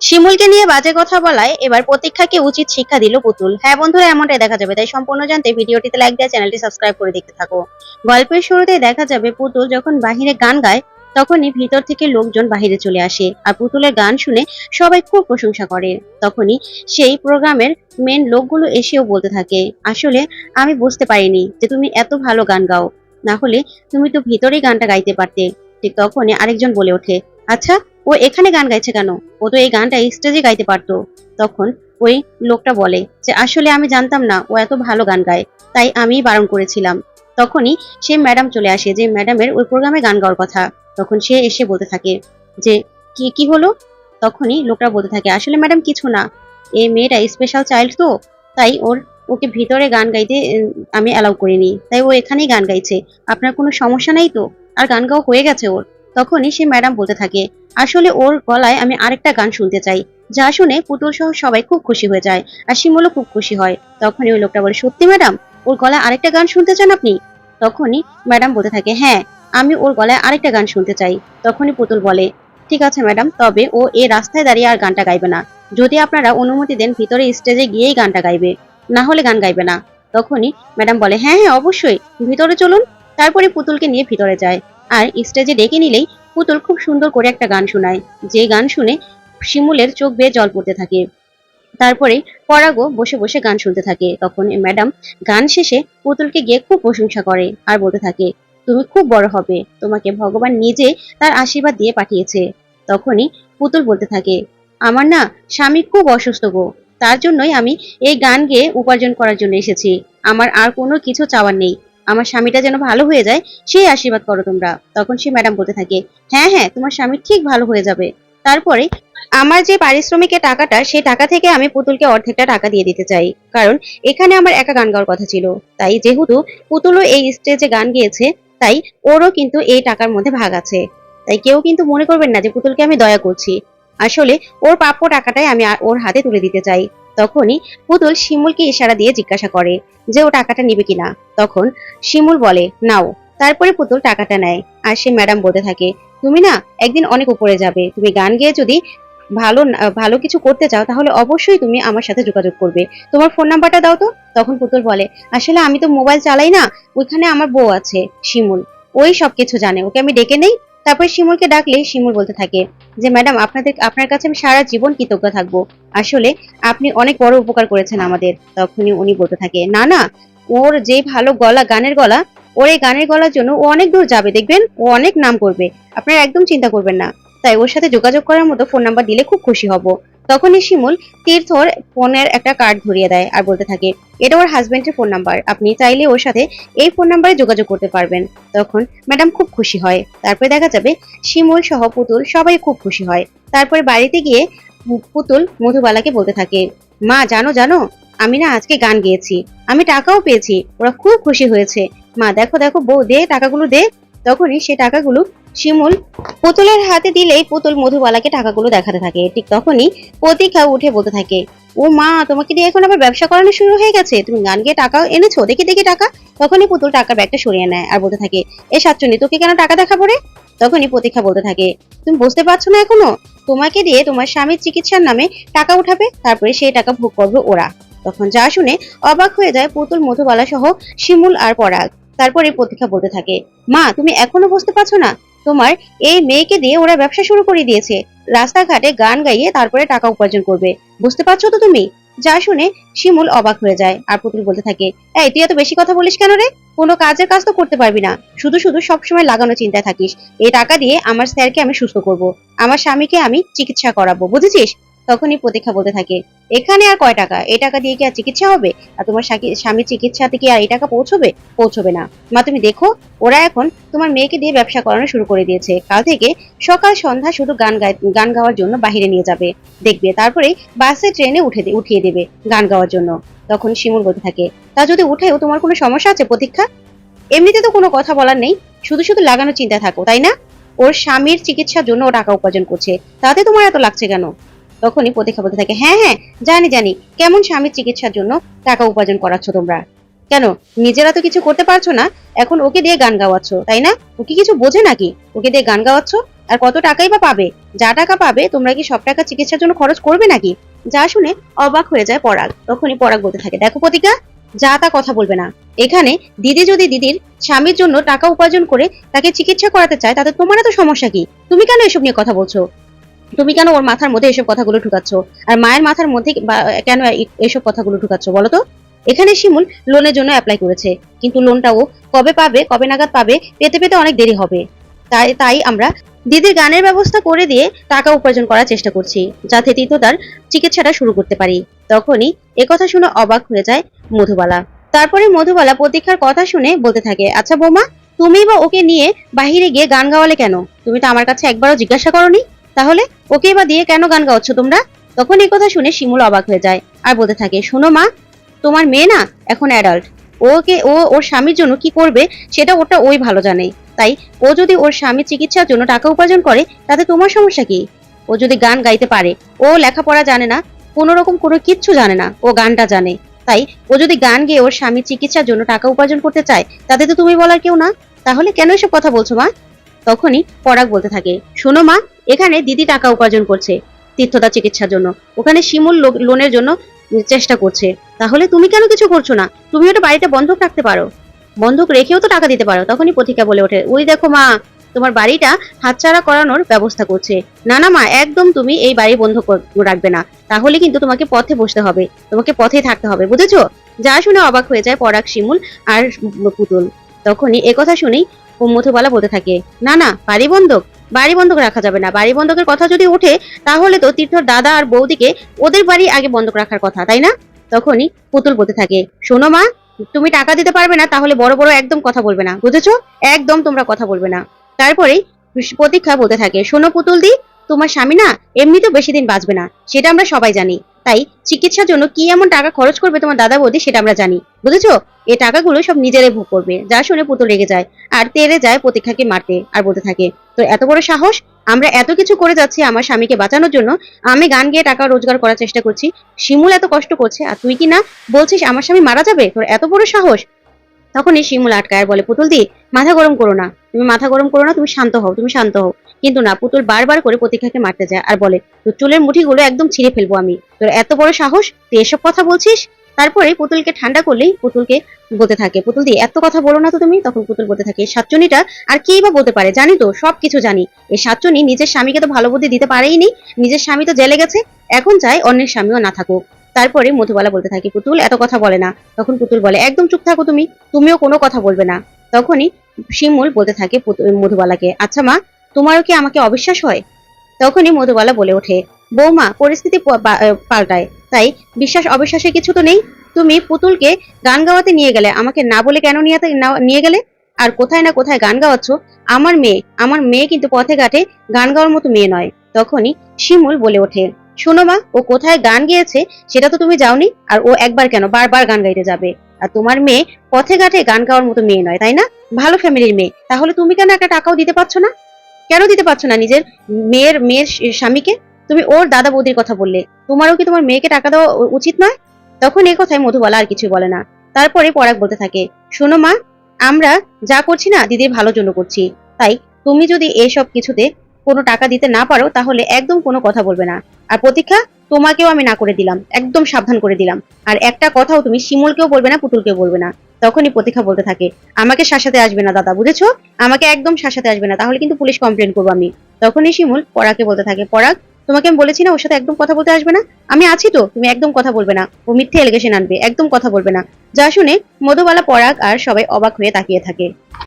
শিমুলকে নিয়ে বাজে কথা বলায় এবার প্রতীক্ষাকে উচিত শিক্ষা দিল পুতুল। হ্যাঁ বন্ধুরা, এমনটাই দেখা যাবে, তাই সম্পূর্ণ জানতে ভিডিওটিতে লাইক দিয়ে চ্যানেলটি সাবস্ক্রাইব করে দেখতে থাকো। গল্পের শুরুতেই দেখা যাবে পুতুল যখন বাহিরে গান গায় তখনই ভিতর থেকে লোকজন বাহিরে চলে আসে আর পুতুলের গান শুনে সবাই খুব প্রশংসা করে। তখনই সেই প্রোগ্রামের মেন লোকগুলো এসেও বলতে থাকে, আসলে আমি বুঝতে পারিনি যে তুমি এত ভালো গান গাও, না হলে তুমি তো ভিতরেই গানটা গাইতে পারতে। ঠিক তখনই আরেকজন বলে ওঠে, আচ্ছা ও এখানে গান গাইছে কেন? ও তো এই গানটা স্টেজে গাইতে পারতো। তখন ওই লোকটা বলে যে আসলে আমি জানতাম না ও এত ভালো গান গায়, তাই আমি বারণ করেছিলাম। তখনই সে ম্যাডাম চলে আসে, যে ম্যাডামের ওই প্রোগ্রামে গান গাওয়ার কথা। তখন সে এসে বলতে থাকে যে কি কি হলো? তখনই লোকটা বলতে থাকে, আসলে ম্যাডাম কিছু না, এই মেয়েটা স্পেশাল চাইল্ড তো, তাই ওকে ভিতরে গান গাইতে আমি অ্যালাউ করিনি, তাই ও এখানেই গান গাইছে। আপনার কোনো সমস্যা নাই তো? আর গান গাওয়া হয়ে গেছে ওর। তখনই সে ম্যাডাম বলতে থাকে, আসলে ওর গলায় আমি আরেকটা গান শুনতে চাই। যা শুনে পুতুল সহ সবাই খুব খুশি হয়ে যায় আর শিমুলও খুব খুশি হয়। তখনই ওই লোকটা বলে, সত্যি ম্যাডাম ওর গলায় আরেকটা গান শুনতে চান আপনি? তখনই ম্যাডাম বলতে থাকে, হ্যাঁ আমি ওর গলায় আরেকটা গান শুনতে চাই। তখনই পুতুল বলে, ঠিক আছে ম্যাডাম, তবে ও এই রাস্তায় দাঁড়িয়ে আর গানটা গাইবে না। যদি আপনারা অনুমতি দেন ভিতরে স্টেজে গিয়েই গানটা গাইবে, না হলে গান গাইবে না। তখনই ম্যাডাম বলে, হ্যাঁ হ্যাঁ অবশ্যই, ভিতরে চলুন। তারপরে পুতুলকে নিয়ে ভিতরে যায় আর স্টেজে ডেকে নিলেই পুতুল খুব সুন্দর করে একটা গান শোনায়, যে গান শুনে শিমুলের চোখ বেয়ে জল পড়তে থাকে। তারপরে পরাগও বসে বসে গান শুনতে থাকে। তখন ম্যাডাম গান শেষে পুতুলকে গিয়ে খুব প্রশংসা করে আর বলতে থাকে, তুমি খুব বড় হবে, তোমাকে ভগবান নিজে তার আশীর্বাদ দিয়ে পাঠিয়েছে। তখনই পুতুল বলতে থাকে, আমার না স্বামী খুব অসুস্থ গো, তার জন্যই আমি এই গান গেয়ে উপার্জন করার জন্য এসেছি। আমার আর কোনো কিছু চাওয়ার নেই, আমার স্বামীটা যেন ভালো হয়ে যায় সেই আশীর্বাদ করো তোমরা। তখন সে ম্যাডাম বলতে থাকে, হ্যাঁ হ্যাঁ তোমার স্বামী ঠিক ভালো হয়ে যাবে। তারপরে আমার যে পারিশ্রমিকের টাকাটা, সেই টাকা থেকে আমি পুতুলকে অর্ধেকটা টাকা দিয়ে দিতে চাই, কারণ এখানে আমার একা গান গাওয়ার কথা ছিল। তাই যেহেতু পুতুলও এই স্টেজে গান গেয়েছে, তাই ওরও কিন্তু এই টাকার মধ্যে ভাগ আছে। তাই কেউ কিন্তু মনে করবেন না যে পুতুলকে আমি দয়া করছি। আসলে ওর প্রাপ্য টাকাটাই আমি ওর হাতে তুলে দিতে চাই। তখনই পুতুল শিমুলকে ইশারা দিয়ে জিজ্ঞাসা করে যে ও টাকাটা নিবে কিনা। তখন শিমুল বলে, নাও। তারপরে পুতুল টাকাটা নেয় আর সে ম্যাডাম বলতে থাকে, তুমি না একদিন অনেক উপরে যাবে, তুমি গান গেয়ে যদি ভালো কিছু করতে চাও তাহলে অবশ্যই তুমি আমার সাথে যোগাযোগ করবে। তোমার ফোন নাম্বারটা দাও তো। তখন পুতুল বলে, আসলে আমি তো মোবাইল চালাই না, ওইখানে আমার বউ আছে শিমুল, ওই সবকিছু জানে, ওকে আমি ডেকে নেই। তারপরে শিমুলকে ডাকলে শিমুল বলতে থাকে যে ম্যাডাম আপনার কাছে আমি সারা জীবন কৃতজ্ঞ থাকবো। আসলে আপনি অনেক বড় উপকার করেছেন আমাদের। তখনই উনি বলতে থাকে, না না, ওর যে ভালো গলা, গানের গলা, ওর এই গানের গলার জন্য ও অনেক দূর যাবে, দেখবেন ও অনেক নাম করবে, আপনারা একদম চিন্তা করবেন না। তাই ওর সাথে যোগাযোগ করার মতো ফোন নাম্বার দিলে খুব খুশি হব। তখনই শিমুল তীর্থর ফোনের একটা কার্ড ধরিয়ে দেয় আর বলতে থাকে, এটা ওর হাজবেন্ডের ফোন নাম্বার, আপনি চাইলে ওর সাথে এই ফোন নাম্বারে যোগাযোগ করতে পারবেন। তখন ম্যাডাম খুব খুশি হয়। তারপরে দেখা যাবে শিমুল সহ পুতুল সবাই খুব খুশি হয়। তারপরে বাড়িতে গিয়ে পুতুল মধুবালাকে বলতে থাকে, মা জানো জানো, আমি না আজকে গান গেয়েছি, আমি টাকাও পেয়েছি, ওরা খুব খুশি হয়েছে। মা দেখো দেখো, বউ দে টাকাগুলো দে। তখনই সে টাকাগুলো শিমুল পুতুলের হাতে দিলেই পুতুল মধুবালাকে টাকাগুলো দেখাতে থাকে। ঠিক তখনই প্রতীক্ষা উঠে বলতে থাকে, ও মা, তোমাকে দিয়ে এখন আবার ব্যবসা করানো শুরু হয়ে গেছে, তুমি গান গিয়ে টাকা এনেছো, দেখি দেখি টাকা। তখনই পুতুল টাকার ব্যাগটা সরিয়ে নেয় আর বলতে থাকে, এ সাতচুন্নি, তোকে কেন টাকা দেখাবো রে? তখনই প্রতীক্ষা বলতে থাকে, তুমি বুঝতে পারছো না এখনো? তোমাকে দিয়ে তোমার স্বামীর চিকিৎসার নামে টাকা উঠাবে, তারপরে সেই টাকা ভোগ করবে ওরা। তখন যা শুনে অবাক হয়ে যায় পুতুল, মধুবালা সহ শিমুল আর পরাগ। তারপরে প্রতীক্ষা বলতে থাকে, মা তুমি এখনো বুঝতে পারছো না? তোমার এই মেয়েকে দিয়ে ওরা ব্যবসা শুরু করে দিয়েছে, রাস্তাঘাটে গান গাইয়ে তারপরে টাকা উপার্জন করবে, বুঝতে পারছো তো তুমি? যা শুনে শিমুল অবাক হয়ে যায় আর পুতুল বলতে থাকে, এই তুই এত বেশি কথা বলিস কেন রে? কোনো কাজের কাজ তো করতে পারবি না, শুধু শুধু সবসময় লাগানো চিন্তায় থাকিস। এই টাকা দিয়ে আমার স্যারকে আমি সুস্থ করব, আমার স্বামীকে আমি চিকিৎসা করাবো, বুঝেছিস? তখনই প্রতীক্ষা বলতে থাকে, এখানে আর কয় টাকা, এই টাকা দিয়ে কি আর চিকিৎসা হবে? আর তোমার স্বামীর চিকিৎসাতে কি আর এই টাকা পৌঁছবে? পৌঁছবে না। মা তুমি দেখো, ওরা এখন তোমার মেয়েকে দিয়ে ব্যবসা করানো শুরু করে দিয়েছে, কাল থেকে সকাল সন্ধ্যা শুধু গান গাওয়ার জন্য বাহিরে নিয়ে যাবে, দেখবে তারপরে বাসে ট্রেনে উঠিয়ে দেবে গান গাওয়ার জন্য। তখন শিমুল বলতে থাকে, তা যদি উঠেও তোমার কোনো সমস্যা আছে প্রতীক্ষা? এমনিতে তো কোনো কথা বলার নেই, শুধু শুধু লাগানো চিন্তা থাকো, তাই না? ওর স্বামীর চিকিৎসার জন্য ও টাকা উপার্জন করছে, তাতে তোমার এত লাগছে কেন? তখনই প্রতীক্ষা বলতে থাকে, হ্যাঁ হ্যাঁ জানি জানি, কেমন স্বামীর চিকিৎসার জন্য টাকা উপার্জন করাচ্ছ তোমরা। কেন, নিজেরা তো কিছু করতে পারছো না, এখন ওকে দিয়ে গান গাওয়াচ্ছ, তাই না? ও কি কিছু বোঝে নাকি ওকে দিয়ে গান গাওয়াচ্ছ? আর কত টাকাই বা পাবে? যা টাকা পাবে তোমরা কি সব টাকা চিকিৎসার জন্য খরচ করবে নাকি? যা শুনে অবাক হয়ে যায় পরাগ। তখনই পরাগ বলতে থাকে, দেখো প্রতিকা, যা তা কথা বলবে না। এখানে দিদি যদি দিদির স্বামীর জন্য টাকা উপার্জন করে তাকে চিকিৎসা করাতে চায়, তাতে তোমার এত সমস্যা কি? তুমি কেন এসব নিয়ে কথা বলছো? তুমি কেন ওর মাথার মধ্যে এসব কথাগুলো ঢুকাচ্ছ? আর মায়ের মাথার মধ্যে কেন এসব কথাগুলো ঢুকাচ্ছ বলো তো? এখানে শিমুল লোনের জন্য অ্যাপ্লাই করেছে, কিন্তু লোনটা ও কবে পাবে, কবে নাগাদ পাবে, পেতে পেতে অনেক দেরি হবে। তাই তাই আমরা দিদির গানের ব্যবস্থা করে দিয়ে টাকা উপার্জন করার চেষ্টা করছি, যাতে তীর্থ তার চিকিৎসাটা শুরু করতে পারি। তখনই একথা শুনে অবাক হয়ে যায় মধুবালা। তারপরে মধুবালা প্রতীক্ষার কথা শুনে বলতে থাকে, আচ্ছা বৌমা, তুমি বা ওকে নিয়ে বাহিরে গিয়ে গান গাওয়ালে কেন? তুমি তো আমার কাছে একবারও জিজ্ঞাসা করোনি। তাহলে ওকে বা দিয়ে কেন গান গাওয়াচ্ছ তোমরা? তখন এই কথা শুনে শিমুল অবাক হয়ে যায় আর বলতে থাকে, শোনো মা, তোমার মেয়ে না এখন অ্যাডাল্ট। ওর স্বামীর জন্য কি করবে সেটা ওই ভালো জানে। তাই ও যদি ওর স্বামীর চিকিৎসার জন্য টাকা উপার্জন করে, তাতে তোমার সমস্যা কি? ও যদি গান গাইতে পারে, ও লেখাপড়া জানে না, কোনো রকম কোনো কিচ্ছু জানে না, ও গানটা জানে। তাই ও যদি গান গেয়ে ওর স্বামীর চিকিৎসার জন্য টাকা উপার্জন করতে চায়, তাতে তো তুমি বলার কেউ না। তাহলে কেন এসব কথা বলছো মা? তখনই পরাগ বলতে থাকে, শোনো মা, এখানে দিদি টাকা উপার্জন করছে তীর্থদা চিকিৎসার জন্য, ওখানে শিমুল লোনের জন্য চেষ্টা করছে। তাহলে তুমি কেন কিছু করছো না? তুমি ওটা বাড়িতে বন্ধক রাখতে পারো, বন্ধক রেখেও তো টাকা দিতে পারো। তখনই পথিকা বলে ওঠে, ওই দেখো মা, তোমার বাড়িটা হাতছাড়া করানোর ব্যবস্থা করছে। না না মা, একদম তুমি এই বাড়ি বন্ধক রাখবে না, তাহলে কিন্তু তোমাকে পথে বসতে হবে, তোমাকে পথে থাকতে হবে, বুঝেছো? যা শুনে অবাক হয়ে যায় পরাগ, শিমুল আর পুতুল। তখনই একথা শুনেই ও মধুবালা বলতে থাকে, না না, বাড়ি বন্ধক রাখা যাবে না। বাড়ি বন্ধকের কথা যদি ওঠে, তাহলে তো তীর্থর দাদা আর বৌদিকে ওদের বাড়ি আগে বন্ধক রাখার কথা, তাই না? তখনই পুতুল বলতে থাকে, শোনো মা, তুমি টাকা দিতে পারবে না, তাহলে বড় বড় একদম কথা বলবে না, বুঝেছো? একদম তোমরা কথা বলবে না। তারপরেই প্রতীক্ষা বলতে থাকে, শোনো পুতুল দি, তোমার স্বামী না এমনিতেও বেশি দিন বাঁচবে না, সেটা আমরা সবাই জানি। তাই চিকিৎসার জন্য কি এমন টাকা খরচ করবে তোমার দাদা বৌদি, সেটা আমরা জানি, বুঝেছো? এই টাকাগুলো সব নিজেরাই ভোগ করবে। যা শুনে পুতুল রেগে যায় আর তেড়ে যায় প্রতীক্ষাকে মারতে, আর বলতে থাকে, তো এত বড় সাহস! আমরা এত কিছু করে যাচ্ছি আমার স্বামীকে বাঁচানোর জন্য, আমি গান গেয়ে টাকা রোজগার করার চেষ্টা করছি, শিমুল এত কষ্ট করছে, আর তুই কি না বলছিস আমার স্বামী মারা যাবে? তোর এত বড় সাহস! তখনই শিমুল আটকায় আর বলে, পুতুল দি, মাথা গরম করো না, তুমি মাথা গরম করো না, তুমি শান্ত হও, তুমি শান্ত হও। কিন্তু না, পুতুল বারবার করে প্রতীক্ষাকে মারতে যায় আর বলে, তোর চুলের মুঠিগুলো একদম ছিঁড়ে ফেলবো আমি, তোর এত বড় সাহস, তুই এসব কথা বলছিস? তারপরে পুতুলকে ঠান্ডা করলেই পুতুলকে বলতে থাকে, পুতুল দি, এত কথা বলো না তো তুমি। তখন পুতুল বলতে থাকে, সাতচুনিটা আর কি বা বলতে পারে, জানি তো, সবকিছু জানি। এই সাতচুনি নিজের স্বামীকে তো ভালো বুদ্ধি দিতে পারেই নি, নিজের স্বামী তো জেলে গেছে, এখন চাই অন্যের স্বামীও না থাকুক। তারপরে মধুবালা বলতে থাকে, পুতুল এত কথা বলে না। তখন পুতুল বলে, একদম চুপ থাকো তুমি, তুমিও কোনো কথা বলবে না। তখনই শিমুল বলতে থাকে মধুবালাকে, আচ্ছা মা, তোমারও কি আমাকে অবিশ্বাস হয়? তখনই মধুবালা বলে ওঠে, বৌমা, পরিস্থিতি পাল্টায়, তাই বিশ্বাস অবিশ্বাসের কিছু তো নেই। তুমি পুতুলকে গান গাওয়াতে নিয়ে গেলে, আমাকে না বলে কেন নিয়ে গেলে? আর কোথায় না কোথায় গান গাওয়াচ্ছ। আমার মেয়ে কিন্তু পথে ঘাটে গান গাওয়ার মতো মেয়ে নয়। তখনই শিমুল বলে ওঠে, শোনো মা, ও কোথায় গান গেয়েছে সেটা তো তুমি যাওনি, আর ও একবার কেন বারবার গান গাইতে যাবে। আর তোমার মেয়ে পথে ঘাটে গান গাওয়ার মতো মেয়ে নয়, তাই না? ভালো ফ্যামিলির মেয়ে। তাহলে তুমি কেন একটা টাকাও দিতে পারছো না? কেন দিতে পারছো না নিজের মেয়ের স্বামীকে? তুমি ওর দাদা বৌদির কথা বললে, তোমারও কি তোমার মেয়েকে টাকা দেওয়া উচিত নয়? তখন এই কথায় মধুবালা আর কিছু বলে না। তারপরে পরাগ বলতে থাকে, শোনো মা, আমরা যা করছি না দিদির ভালোর জন্য করছি, তাই তুমি যদি এসব কিছুতে কোনো টাকা দিতে না পারো, তাহলে একদম কোনো কথা বলবে না। আর প্রতীক্ষা, তোমাকেও আমি না করে দিলাম, একদম সাবধান করে দিলাম। আর একটা কথাও তুমি শিমুলকেও বলবে না, পুতুলকেও বলবে না। তখনই প্রতীক্ষা বলতে থাকে, আমাকে শাসাতে আসবে না দাদা, বুঝেছো? আমাকে একদম শাসাতে আসবে না, তাহলে কিন্তু পুলিশ কমপ্লেন করবো আমি। তখনই শিমুল পরাগকে বলতে থাকে, পরাগ, তোমাকে আমি বলেছি না ওর সাথে একদম কথা বলতে আসবে না? আমি আছি তো, তুমি একদম কথা বলবে না, ও মিথ্যে এলিগেশন আনবে, একদম কথা বলবে না। যা শুনে মধুবালা, পরাগ আর সবাই অবাক হয়ে তাকিয়ে থাকে।